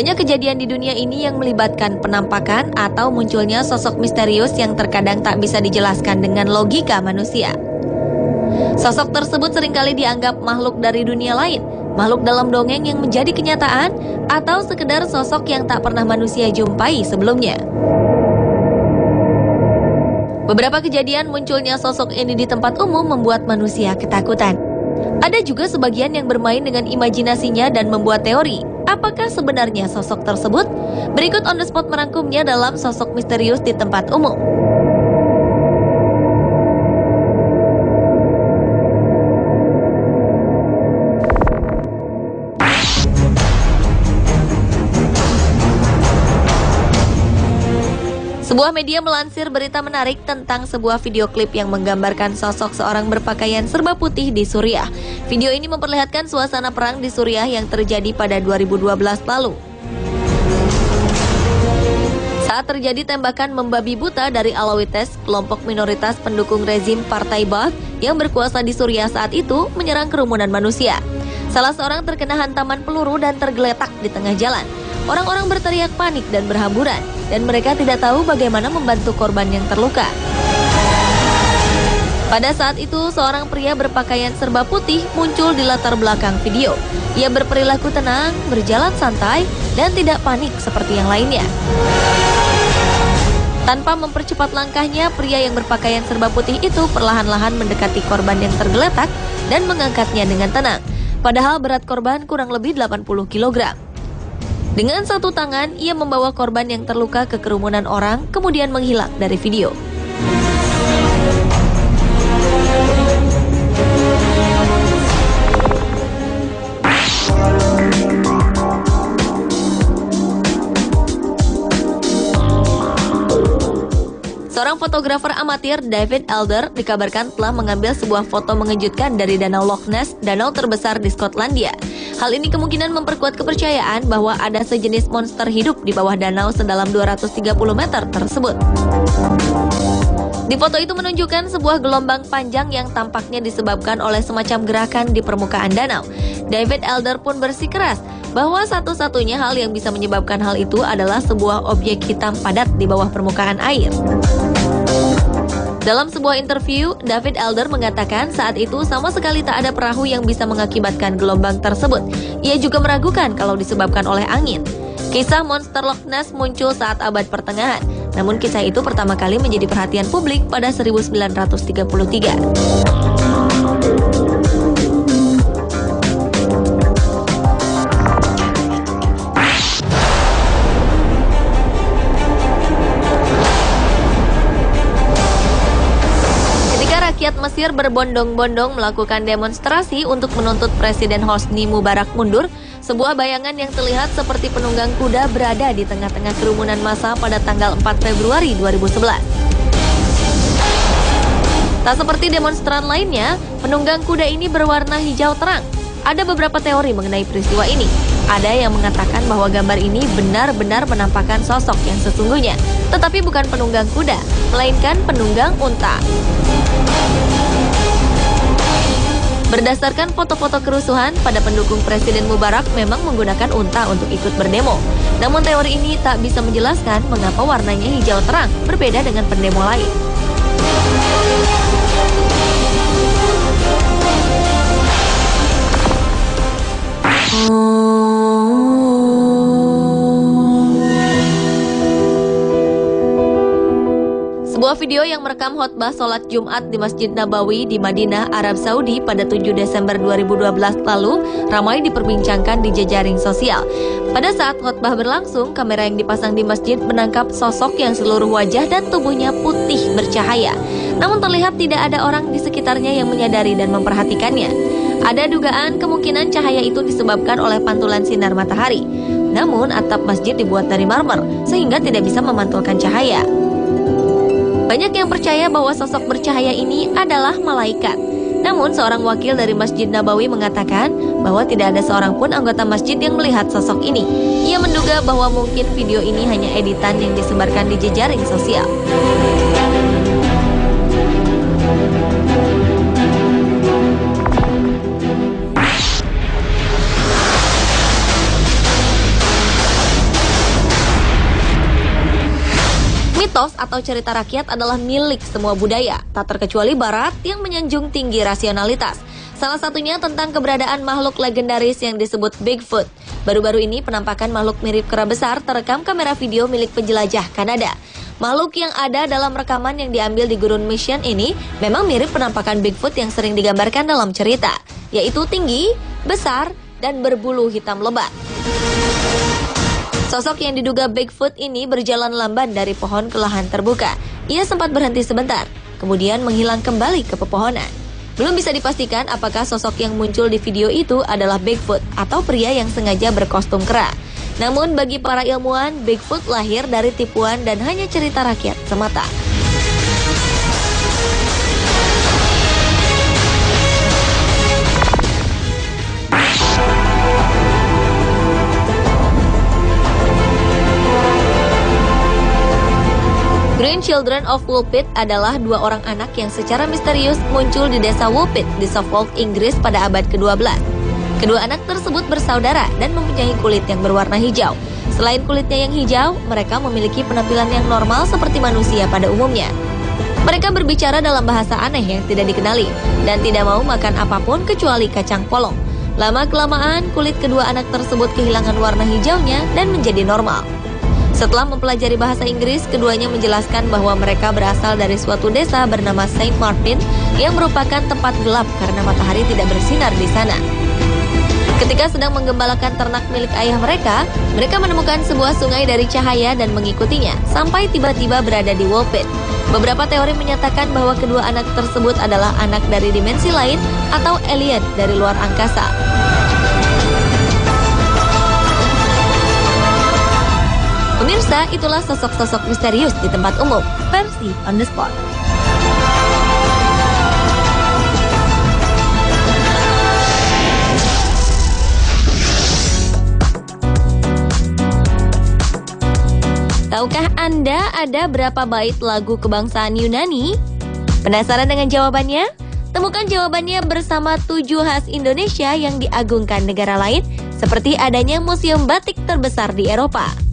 Banyak kejadian di dunia ini yang melibatkan penampakan atau munculnya sosok misterius yang terkadang tak bisa dijelaskan dengan logika manusia. Sosok tersebut seringkali dianggap makhluk dari dunia lain, makhluk dalam dongeng yang menjadi kenyataan, atau sekedar sosok yang tak pernah manusia jumpai sebelumnya. Beberapa kejadian munculnya sosok ini di tempat umum membuat manusia ketakutan. Ada juga sebagian yang bermain dengan imajinasinya dan membuat teori. Apakah sebenarnya sosok tersebut? Berikut on the spot merangkumnya dalam sosok misterius di tempat umum. Sebuah media melansir berita menarik tentang sebuah video klip yang menggambarkan sosok seorang berpakaian serba putih di Suriah. Video ini memperlihatkan suasana perang di Suriah yang terjadi pada 2012 lalu. Saat terjadi tembakan membabi buta dari Alawites, kelompok minoritas pendukung rezim Partai Baath yang berkuasa di Suriah saat itu menyerang kerumunan manusia. Salah seorang terkena hantaman peluru dan tergeletak di tengah jalan. Orang-orang berteriak panik dan berhamburan, dan mereka tidak tahu bagaimana membantu korban yang terluka. Pada saat itu, seorang pria berpakaian serba putih muncul di latar belakang video. Ia berperilaku tenang, berjalan santai, dan tidak panik seperti yang lainnya. Tanpa mempercepat langkahnya, pria yang berpakaian serba putih itu perlahan-lahan mendekati korban yang tergeletak dan mengangkatnya dengan tenang. Padahal berat korban kurang lebih 80 kg. Dengan satu tangan, ia membawa korban yang terluka ke kerumunan orang, kemudian menghilang dari video. Seorang fotografer amatir, David Elder, dikabarkan telah mengambil sebuah foto mengejutkan dari Danau Loch Ness, danau terbesar di Skotlandia. Hal ini kemungkinan memperkuat kepercayaan bahwa ada sejenis monster hidup di bawah danau sedalam 230 meter tersebut. Di foto itu menunjukkan sebuah gelombang panjang yang tampaknya disebabkan oleh semacam gerakan di permukaan danau. David Elder pun bersikeras bahwa satu-satunya hal yang bisa menyebabkan hal itu adalah sebuah objek hitam padat di bawah permukaan air. Dalam sebuah interview, David Elder mengatakan saat itu sama sekali tak ada perahu yang bisa mengakibatkan gelombang tersebut. Ia juga meragukan kalau disebabkan oleh angin. Kisah monster Loch Ness muncul saat abad pertengahan, namun kisah itu pertama kali menjadi perhatian publik pada 1933. Rakyat Mesir berbondong-bondong melakukan demonstrasi untuk menuntut Presiden Hosni Mubarak mundur. Sebuah bayangan yang terlihat seperti penunggang kuda berada di tengah-tengah kerumunan massa pada tanggal 4 Februari 2011. Tak seperti demonstran lainnya, penunggang kuda ini berwarna hijau terang. Ada beberapa teori mengenai peristiwa ini. Ada yang mengatakan bahwa gambar ini benar-benar menampakkan sosok yang sesungguhnya, tetapi bukan penunggang kuda, melainkan penunggang unta. Berdasarkan foto-foto kerusuhan, pada pendukung Presiden Mubarak memang menggunakan unta untuk ikut berdemo. Namun teori ini tak bisa menjelaskan mengapa warnanya hijau terang, berbeda dengan pendemo lain. Sebuah video yang merekam khotbah sholat Jumat di Masjid Nabawi di Madinah, Arab Saudi pada 7 Desember 2012 lalu ramai diperbincangkan di jejaring sosial. Pada saat khotbah berlangsung, kamera yang dipasang di masjid menangkap sosok yang seluruh wajah dan tubuhnya putih bercahaya. Namun terlihat tidak ada orang di sekitarnya yang menyadari dan memperhatikannya. Ada dugaan kemungkinan cahaya itu disebabkan oleh pantulan sinar matahari. Namun atap masjid dibuat dari marmer sehingga tidak bisa memantulkan cahaya. Banyak yang percaya bahwa sosok bercahaya ini adalah malaikat. Namun seorang wakil dari Masjid Nabawi mengatakan bahwa tidak ada seorang pun anggota masjid yang melihat sosok ini. Ia menduga bahwa mungkin video ini hanya editan yang disebarkan di jejaring sosial. Mitos atau cerita rakyat adalah milik semua budaya, tak terkecuali Barat yang menyanjung tinggi rasionalitas. Salah satunya tentang keberadaan makhluk legendaris yang disebut Bigfoot. Baru-baru ini penampakan makhluk mirip kera besar terekam kamera video milik penjelajah Kanada. Makhluk yang ada dalam rekaman yang diambil di gurun Mission ini memang mirip penampakan Bigfoot yang sering digambarkan dalam cerita, yaitu tinggi, besar, dan berbulu hitam lebat. Sosok yang diduga Bigfoot ini berjalan lamban dari pohon ke lahan terbuka. Ia sempat berhenti sebentar, kemudian menghilang kembali ke pepohonan. Belum bisa dipastikan apakah sosok yang muncul di video itu adalah Bigfoot atau pria yang sengaja berkostum kera. Namun bagi para ilmuwan, Bigfoot lahir dari tipuan dan hanya cerita rakyat semata. Green Children of Woolpit adalah dua orang anak yang secara misterius muncul di desa Woolpit di Suffolk, Inggris pada abad ke-12. Kedua anak tersebut bersaudara dan mempunyai kulit yang berwarna hijau. Selain kulitnya yang hijau, mereka memiliki penampilan yang normal seperti manusia pada umumnya. Mereka berbicara dalam bahasa aneh yang tidak dikenali dan tidak mau makan apapun kecuali kacang polong. Lama-kelamaan, kulit kedua anak tersebut kehilangan warna hijaunya dan menjadi normal. Setelah mempelajari bahasa Inggris, keduanya menjelaskan bahwa mereka berasal dari suatu desa bernama Saint Martin yang merupakan tempat gelap karena matahari tidak bersinar di sana. Ketika sedang menggembalakan ternak milik ayah mereka menemukan sebuah sungai dari cahaya dan mengikutinya sampai tiba-tiba berada di Woolpit. Beberapa teori menyatakan bahwa kedua anak tersebut adalah anak dari dimensi lain atau alien dari luar angkasa. Pemirsa, itulah sosok-sosok misterius di tempat umum, versi On The Spot. Tahukah Anda ada berapa bait lagu kebangsaan Yunani? Penasaran dengan jawabannya? Temukan jawabannya bersama 7 khas Indonesia yang diagungkan negara lain, seperti adanya museum batik terbesar di Eropa.